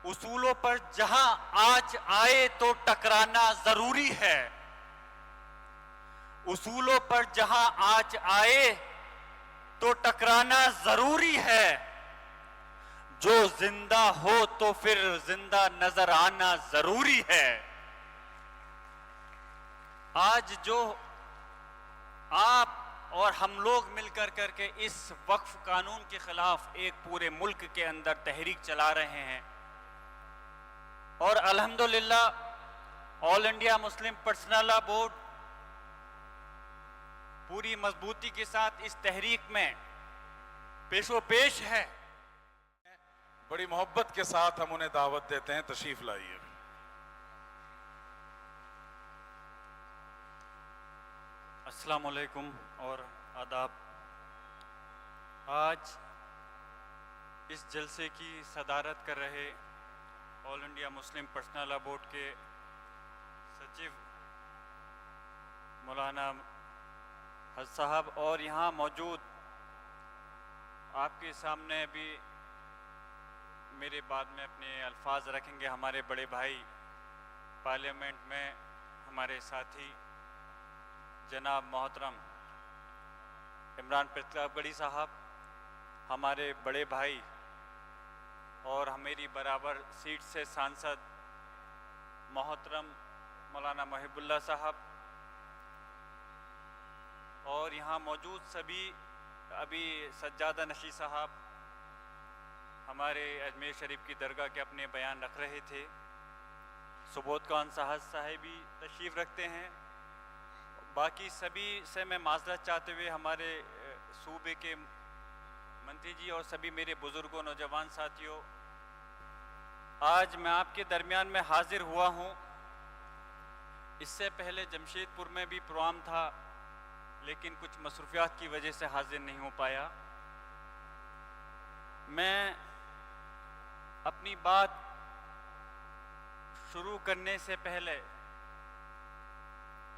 उसूलों पर जहां आँच आए तो टकराना जरूरी है। उसूलों पर जहां आँच आए तो टकराना जरूरी है। जो जिंदा हो तो फिर जिंदा नजर आना जरूरी है। आज जो आप और हम लोग मिलकर करके इस वक्फ कानून के खिलाफ एक पूरे मुल्क के अंदर तहरीक चला रहे हैं और अल्हम्दुलिल्लाह all India Muslim personal law board पूरी मजबूती के साथ इस तहरीक में पेशो पेश है। बड़ी मोहब्बत के साथ हम उन्हें दावत देते हैं, तशरीफ लाइए। अस्सलाम वालेकुम और आदाब। आज इस जलसे की सदारत कर रहे all India Muslim personal law board के सचिव मौलाना हज साहब और यहाँ मौजूद आपके सामने भी मेरे बाद में अपने अल्फाज रखेंगे हमारे बड़े भाई पार्लियामेंट में हमारे साथी जनाब मोहतरम इमरान प्रतापगढ़ी साहब, हमारे बड़े भाई और मेरी बराबर सीट से सांसद मोहतरम मौलाना मोहिबुल्लाह साहब और यहाँ मौजूद सभी, अभी सज्जादा नशी साहब हमारे अजमेर शरीफ की दरगाह के अपने बयान रख रहे थे। सुबोध खान साहब भी तशरीफ़ रखते हैं। बाकी सभी से मैं माजरत चाहते हुए हमारे सूबे के मंत्री जी और सभी मेरे बुज़ुर्गों नौजवान साथियों, आज मैं आपके दरमियान में हाजिर हुआ हूँ। इससे पहले जमशेदपुर में भी प्रोग्राम था लेकिन कुछ मसरूफियात की वजह से हाजिर नहीं हो पाया। मैं अपनी बात शुरू करने से पहले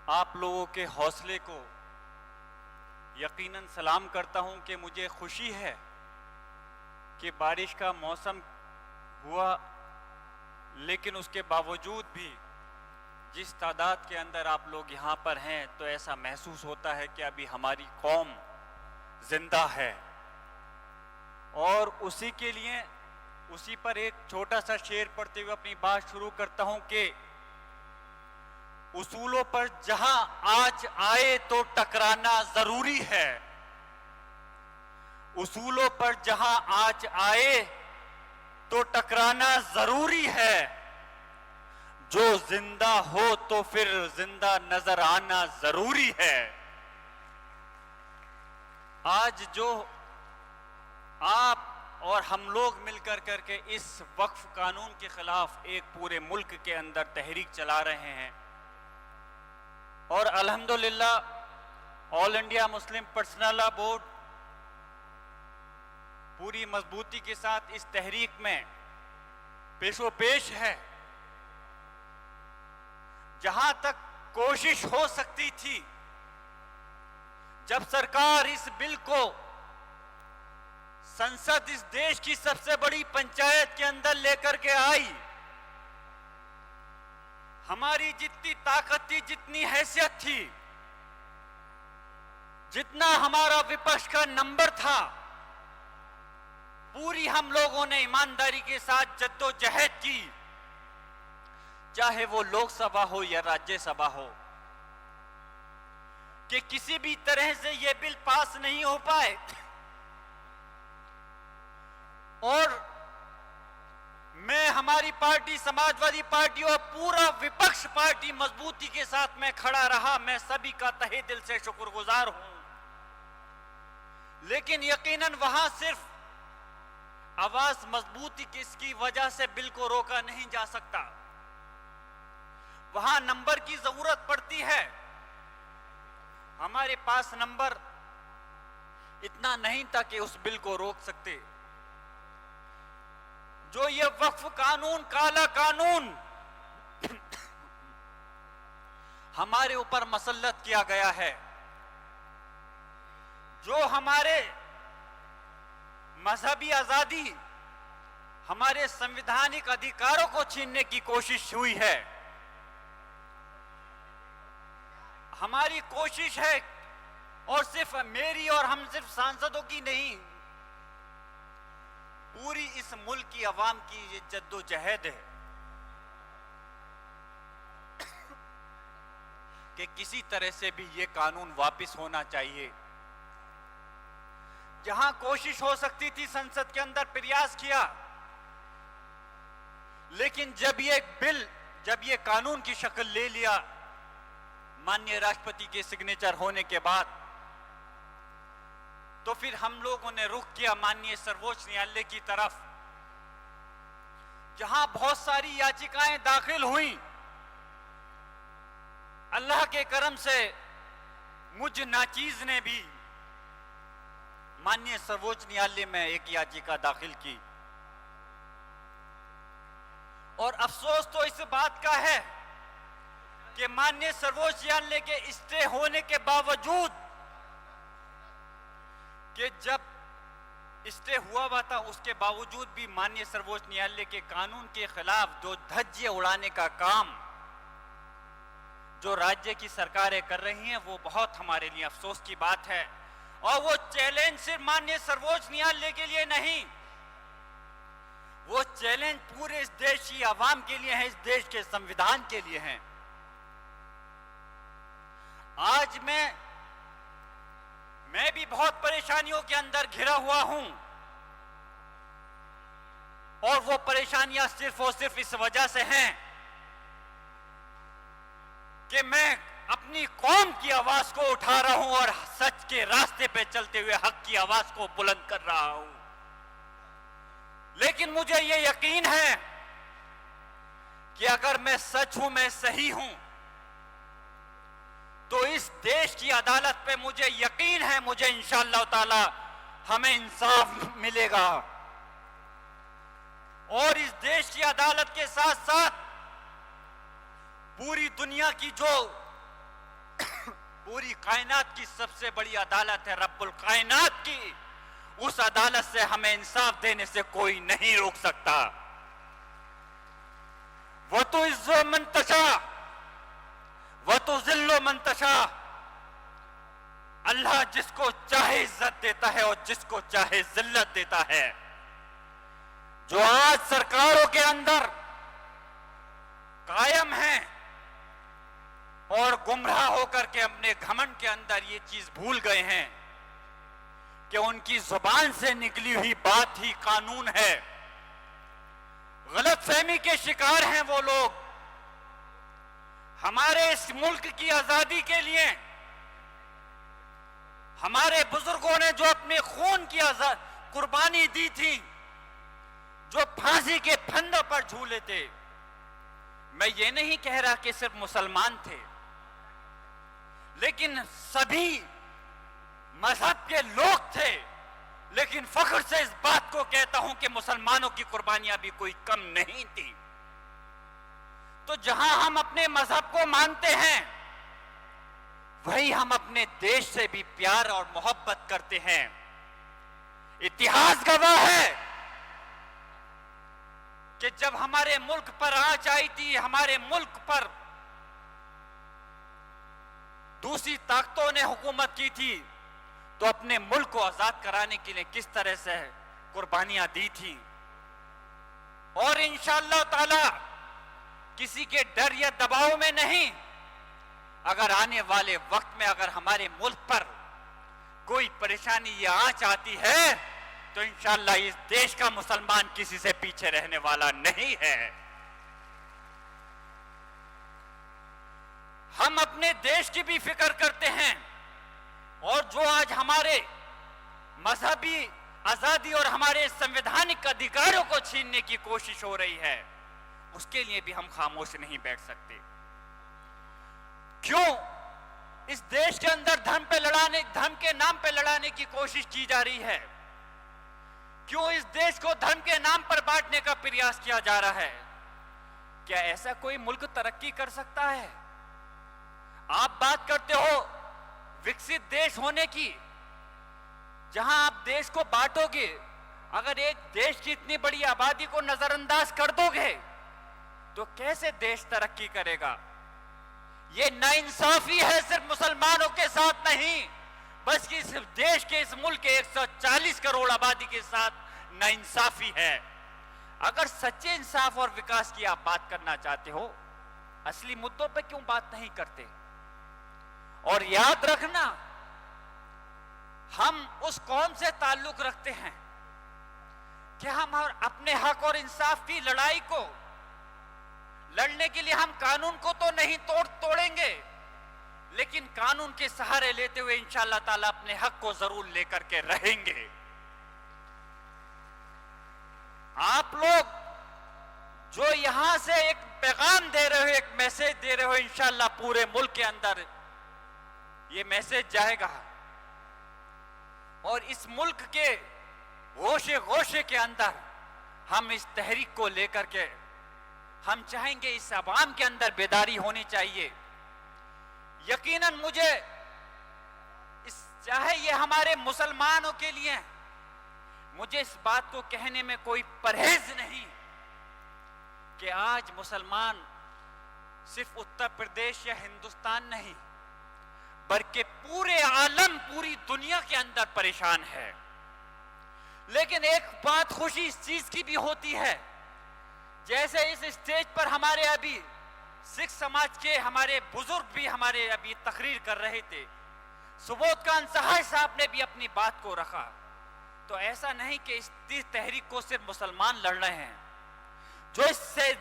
आप लोगों के हौसले को यकीनन सलाम करता हूं कि मुझे खुशी है कि बारिश का मौसम हुआ लेकिन उसके बावजूद भी जिस तादाद के अंदर आप लोग यहाँ पर हैं तो ऐसा महसूस होता है कि अभी हमारी कौम जिंदा है। और उसी के लिए उसी पर एक छोटा सा शेर पढ़ते हुए अपनी बात शुरू करता हूं कि उसूलों पर जहां आँच आए तो टकराना जरूरी है। उसूलों पर जहां आँच आए तो टकराना जरूरी है। जो जिंदा हो तो फिर जिंदा नजर आना जरूरी है। आज जो आप और हम लोग मिलकर करके इस वक्फ कानून के खिलाफ एक पूरे मुल्क के अंदर तहरीक चला रहे हैं और अल्हम्दुलिल्लाह all India Muslim personal law board पूरी मजबूती के साथ इस तहरीक में पेशो पेश है। जहां तक कोशिश हो सकती थी, जब सरकार इस बिल को संसद इस देश की सबसे बड़ी पंचायत के अंदर लेकर के आई, हमारी जितनी ताकत थी, जितनी हैसियत थी, जितना हमारा विपक्ष का नंबर था, पूरी हम लोगों ने ईमानदारी के साथ जद्दोजहद की, चाहे वो लोकसभा हो या राज्यसभा हो, कि किसी भी तरह से ये बिल पास नहीं हो पाए। और मैं, हमारी पार्टी समाजवादी पार्टी और पूरा विपक्ष पार्टी मजबूती के साथ में खड़ा रहा। मैं सभी का तहे दिल से शुक्रगुजार हूं। लेकिन यकीनन वहां सिर्फ आवाज मजबूती किसकी वजह से बिल को रोका नहीं जा सकता, वहां नंबर की जरूरत पड़ती है। हमारे पास नंबर इतना नहीं था कि उस बिल को रोक सकते। जो ये वक्फ कानून, काला कानून हमारे ऊपर मसल्लत किया गया है, जो हमारे मजहबी आजादी, हमारे संवैधानिक अधिकारों को छीनने की कोशिश हुई है। हमारी कोशिश है, और सिर्फ मेरी और हम सिर्फ सांसदों की नहीं, पूरी इस मुल्क की आवाम की ये जद्दोजहद है कि किसी तरह से भी ये कानून वापस होना चाहिए। जहां कोशिश हो सकती थी संसद के अंदर प्रयास किया, लेकिन जब ये कानून की शक्ल ले लिया माननीय राष्ट्रपति के सिग्नेचर होने के बाद, तो फिर हम लोगों ने रुख किया माननीय सर्वोच्च न्यायालय की तरफ, जहां बहुत सारी याचिकाएं दाखिल हुई। अल्लाह के करम से मुझ नाचीज ने भी माननीय सर्वोच्च न्यायालय में एक याचिका दाखिल की, और अफसोस तो इस बात का है कि माननीय सर्वोच्च न्यायालय के स्टे होने के बावजूद, कि जब स्टे हुआ था उसके बावजूद भी माननीय सर्वोच्च न्यायालय के कानून के खिलाफ जो धज्जियां उड़ाने का काम जो राज्य की सरकारें कर रही हैं, वो बहुत हमारे लिए अफसोस की बात है। और वो चैलेंज सिर्फ माननीय सर्वोच्च न्यायालय के लिए नहीं, वो चैलेंज पूरे इस देश की आवाम के लिए है, इस देश के संविधान के लिए है। आज मैं भी बहुत परेशानियों के अंदर घिरा हुआ हूं, और वो परेशानियां सिर्फ और सिर्फ इस वजह से हैं कि मैं अपनी कौम की आवाज को उठा रहा हूं और सच के रास्ते पे चलते हुए हक की आवाज को बुलंद कर रहा हूं। लेकिन मुझे ये यकीन है कि अगर मैं सच हूं, मैं सही हूं, तो इस देश की अदालत पे मुझे यकीन है, मुझे इंशाअल्लाह ताला हमें इंसाफ मिलेगा। और इस देश की अदालत के साथ साथ पूरी दुनिया की जो पूरी कायनात की सबसे बड़ी अदालत है रब्बुल कायनात की, उस अदालत से हमें इंसाफ देने से कोई नहीं रोक सकता। वो तो इज्जो मंतशा वह तो जिल्लो मंतशा, अल्लाह जिसको चाहे इज्जत देता है और जिसको चाहे जिल्लत देता है। जो आज सरकारों के अंदर कायम है और गुमराह होकर के अपने घमंड के अंदर ये चीज भूल गए हैं कि उनकी जुबान से निकली हुई बात ही कानून है। गलतफहमी के शिकार हैं वो लोग। हमारे इस मुल्क की आजादी के लिए हमारे बुजुर्गों ने जो अपने खून की कुर्बानी दी थी, जो फांसी के फंदे पर झूले थे, मैं ये नहीं कह रहा कि सिर्फ मुसलमान थे, लेकिन सभी मजहब के लोग थे। लेकिन फख्र से इस बात को कहता हूं कि मुसलमानों की कुर्बानियां भी कोई कम नहीं थी। तो जहां हम अपने मजहब को मानते हैं, वही हम अपने देश से भी प्यार और मोहब्बत करते हैं। इतिहास गवाह है कि जब हमारे मुल्क पर आंच आई थी, हमारे मुल्क पर दूसरी ताकतों ने हुकूमत की थी, तो अपने मुल्क को आजाद कराने के लिए किस तरह से कुर्बानियां दी थी। और इंशाअल्लाह ताला किसी के डर या दबाव में नहीं, अगर आने वाले वक्त में अगर हमारे मुल्क पर कोई परेशानी या आंच आती है, तो इंशाअल्लाह इस देश का मुसलमान किसी से पीछे रहने वाला नहीं है। हम अपने देश की भी फिक्र करते हैं, और जो आज हमारे मजहबी आजादी और हमारे संवैधानिक अधिकारों को छीनने की कोशिश हो रही है, उसके लिए भी हम खामोश नहीं बैठ सकते। क्यों इस देश के अंदर धर्म के नाम पे लड़ाने की कोशिश की जा रही है? क्यों इस देश को धर्म के नाम पर बांटने का प्रयास किया जा रहा है? क्या ऐसा कोई मुल्क तरक्की कर सकता है? आप बात करते हो विकसित देश होने की, जहां आप देश को बांटोगे अगर एक देश की इतनी बड़ी आबादी को नजरअंदाज कर दोगे तो कैसे देश तरक्की करेगा? ये नाइंसाफी है सिर्फ मुसलमानों के साथ नहीं, बल्कि इस देश के, इस मुल्क के 140 करोड़ आबादी के साथ नाइंसाफी है। अगर सच्चे इंसाफ और विकास की आप बात करना चाहते हो, असली मुद्दों पे क्यों बात नहीं करते? और याद रखना, हम उस कौम से ताल्लुक रखते हैं कि हम अपने हक और इंसाफ की लड़ाई को लड़ने के लिए हम कानून को तो नहीं तोड़ेंगे, लेकिन कानून के सहारे लेते हुए इंशाअल्लाह ताला अपने हक को जरूर लेकर के रहेंगे। आप लोग जो यहां से एक पैगाम दे रहे हो, एक मैसेज दे रहे हो, इंशाअल्लाह पूरे मुल्क के अंदर ये मैसेज जाएगा और इस मुल्क के गोशे गोशे के अंदर हम इस तहरीक को लेकर के हम चाहेंगे इस अवाम के अंदर बेदारी होनी चाहिए। यकीनन मुझे चाहे ये हमारे मुसलमानों के लिए, मुझे इस बात को कहने में कोई परहेज नहीं कि आज मुसलमान सिर्फ उत्तर प्रदेश या हिंदुस्तान नहीं बल्कि पूरे आलम, पूरी दुनिया के अंदर परेशान है। लेकिन एक बात खुशी इस चीज की भी होती है, जैसे इस स्टेज पर हमारे अभी सिख समाज के हमारे बुजुर्ग भी हमारे अभी तकरीर कर रहे थे, सुबोध खान साहब ने भी अपनी बात को रखा, तो ऐसा नहीं कि इस तहरीक को सिर्फ मुसलमान लड़ रहे हैं, जो इस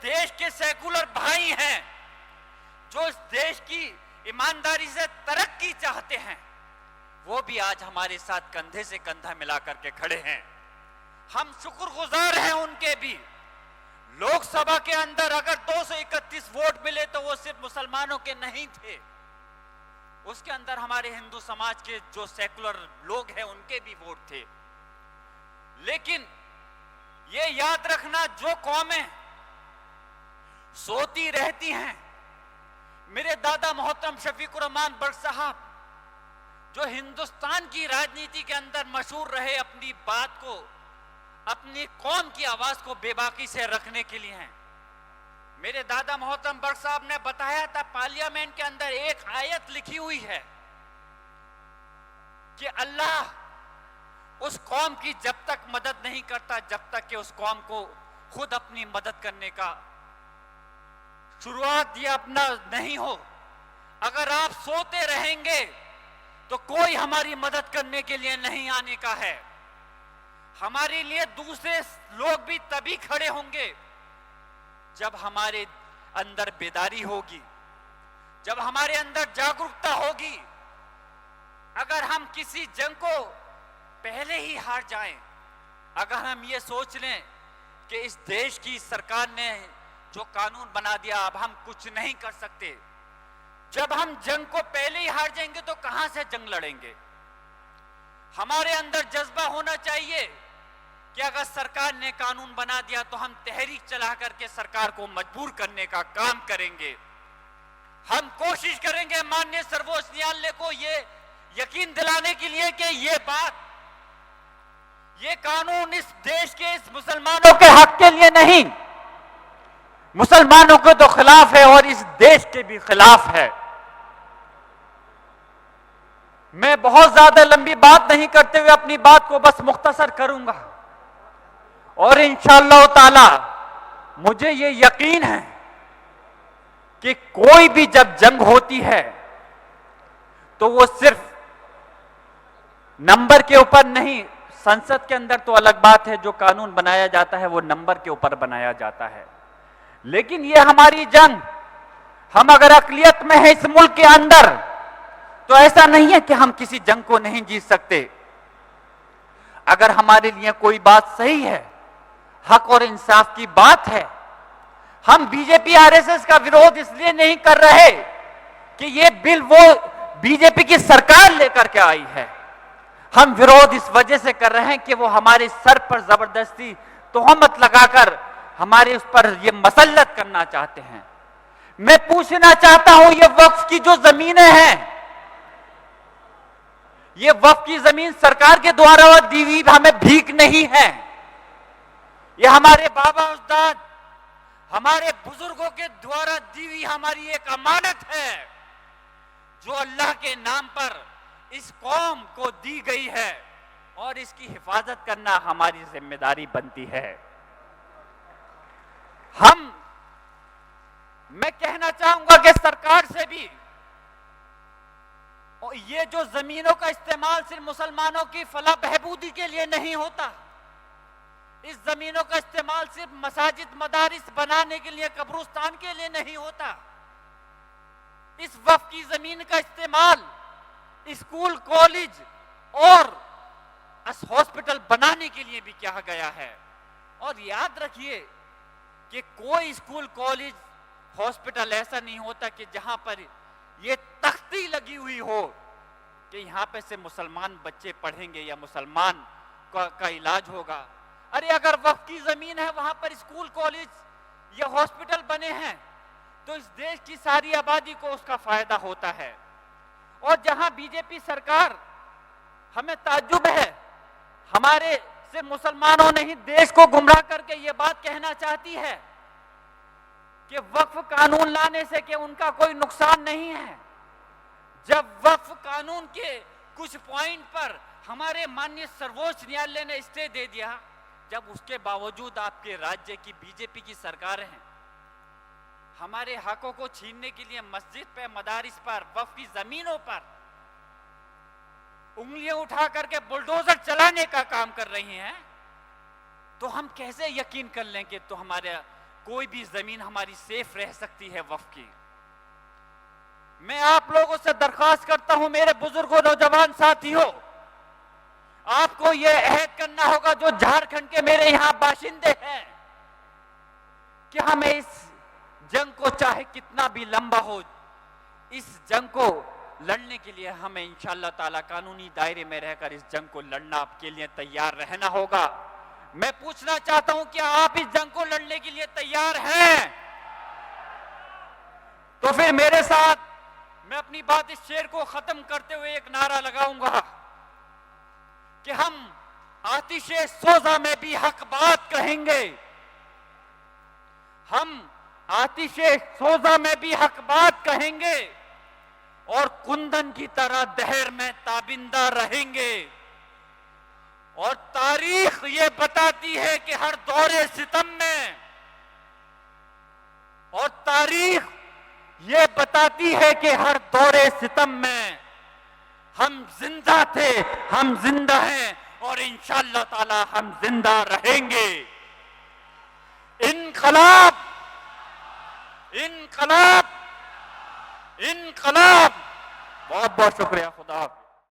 देश के सेकुलर भाई हैं, जो इस देश की ईमानदारी से तरक्की चाहते हैं, वो भी आज हमारे साथ कंधे से कंधा मिला करके खड़े हैं। हम शुक्रगुजार हैं उनके भी। लोकसभा के अंदर अगर 231 वोट मिले तो वो सिर्फ मुसलमानों के नहीं थे, उसके अंदर हमारे हिंदू समाज के जो सेकुलर लोग हैं उनके भी वोट थे। लेकिन ये याद रखना, जो कौमें सोती रहती हैं, मेरे दादा मोहतरम शफीकुर रहमान बख्श साहब जो हिंदुस्तान की राजनीति के अंदर मशहूर रहे अपनी बात को, अपनी कौम की आवाज को बेबाकी से रखने के लिए हैं। मेरे दादा मोहतरम बख्श साहब ने बताया था, पार्लियामेंट के अंदर एक आयत लिखी हुई है कि अल्लाह उस कौम की जब तक मदद नहीं करता जब तक कि उस कौम को खुद अपनी मदद करने का शुरुआत या अपना नहीं हो। अगर आप सोते रहेंगे तो कोई हमारी मदद करने के लिए नहीं आने का है। हमारे लिए दूसरे लोग भी तभी खड़े होंगे जब हमारे अंदर बेदारी होगी, जब हमारे अंदर जागरूकता होगी। अगर हम किसी जंग को पहले ही हार जाएं, अगर हम ये सोच लें कि इस देश की सरकार ने जो कानून बना दिया अब हम कुछ नहीं कर सकते, जब हम जंग को पहले ही हार जाएंगे तो कहां से जंग लड़ेंगे? हमारे अंदर जज्बा होना चाहिए कि अगर सरकार ने कानून बना दिया तो हम तहरीक चला करके सरकार को मजबूर करने का काम करेंगे। हम कोशिश करेंगे माननीय सर्वोच्च न्यायालय को ये यकीन दिलाने के लिए कि ये कानून इस देश के, इस मुसलमानों के हक के लिए नहीं, मुसलमानों के तो खिलाफ है और इस देश के भी खिलाफ है। मैं बहुत ज्यादा लंबी बात नहीं करते हुए अपनी बात को बस मुख्तसर करूंगा और इंशाअल्लाह ताला मुझे ये यकीन है कि कोई भी जब जंग होती है तो वो सिर्फ नंबर के ऊपर नहीं, संसद के अंदर तो अलग बात है, जो कानून बनाया जाता है वो नंबर के ऊपर बनाया जाता है। लेकिन ये हमारी जंग, हम अगर अक़लियत में है इस मुल्क के अंदर तो ऐसा नहीं है कि हम किसी जंग को नहीं जीत सकते। अगर हमारे लिए कोई बात सही है, हक और इंसाफ की बात है, हम बीजेपी आरएसएस का विरोध इसलिए नहीं कर रहे कि ये बिल वो बीजेपी की सरकार लेकर के आई है। हम विरोध इस वजह से कर रहे हैं कि वो हमारे सर पर जबरदस्ती तोहमत लगाकर हमारे उस पर ये मसल्लत करना चाहते हैं। मैं पूछना चाहता हूं, ये वक्फ की जो जमीनें हैं, ये वक्फ की जमीन सरकार के द्वारा दी हुई हमें भीख नहीं है। ये हमारे बाबा उस्ताद, हमारे बुजुर्गों के द्वारा दी हुई हमारी एक अमानत है जो अल्लाह के नाम पर इस कौम को दी गई है और इसकी हिफाजत करना हमारी जिम्मेदारी बनती है। मैं कहना चाहूंगा कि सरकार से भी, और ये जो जमीनों का इस्तेमाल सिर्फ मुसलमानों की फलाह बहबूदी के लिए नहीं होता, इस जमीनों का इस्तेमाल सिर्फ मसाजिद मदारिस बनाने के लिए, कब्रिस्तान के लिए नहीं होता। इस वक्फ की जमीन का इस्तेमाल स्कूल, कॉलेज और हॉस्पिटल बनाने के लिए भी किया गया है। और याद रखिए कि कोई स्कूल, कॉलेज, हॉस्पिटल ऐसा नहीं होता कि जहां पर ये तख्ती लगी हुई हो कि यहां पे से मुसलमान बच्चे पढ़ेंगे या मुसलमान का इलाज होगा। अरे अगर वक्फ की जमीन है, वहां पर स्कूल, कॉलेज या हॉस्पिटल बने हैं तो इस देश की सारी आबादी को उसका फायदा होता है। और जहां बीजेपी सरकार, हमें ताज्जुब है, हमारे से मुसलमानों ने ही देश को गुमराह करके ये बात कहना चाहती है कि वक्फ कानून लाने से कि उनका कोई नुकसान नहीं है। जब वक्फ कानून के कुछ पॉइंट पर हमारे माननीय सर्वोच्च न्यायालय ने स्टे दे दिया, जब उसके बावजूद आपके राज्य की बीजेपी की सरकारें हैं, हमारे हकों को छीनने के लिए मस्जिद पे, मदारिस पर, वक्फ की जमीनों पर उंगलियां उठा करके बुलडोजर चलाने का काम कर रही हैं, तो हम कैसे यकीन कर लें कि तो हमारे कोई भी जमीन हमारी सेफ रह सकती है वक्फ की। मैं आप लोगों से दरख्वास्त करता हूं, मेरे बुजुर्गों, नौजवान साथियों, आपको यह अहद करना होगा, जो झारखंड के मेरे यहां बाशिंदे हैं, कि हमें इस जंग को, चाहे कितना भी लंबा हो, इस जंग को लड़ने के लिए हमें इंशाअल्लाह ताला कानूनी दायरे में रहकर इस जंग को लड़ना आपके लिए तैयार रहना होगा। मैं पूछना चाहता हूं, क्या आप इस जंग को लड़ने के लिए तैयार हैं? तो फिर मेरे साथ मैं अपनी बात, इस शेर को खत्म करते हुए एक नारा लगाऊंगा कि हम आतिशे सोजा में भी हक बात कहेंगे, हम आतिशे सोजा में भी हक बात कहेंगे और कुंदन की तरह दहर में ताबिंदा रहेंगे। और तारीख ये बताती है कि हर दौरे सितम में, और तारीख ये बताती है कि हर दौरे सितम में हम जिंदा थे, हम जिंदा हैं और इंशाअल्लाह ताला हम जिंदा रहेंगे। इनकलाब, इनकलाब, इनकलाब। बहुत बहुत शुक्रिया। खुदा।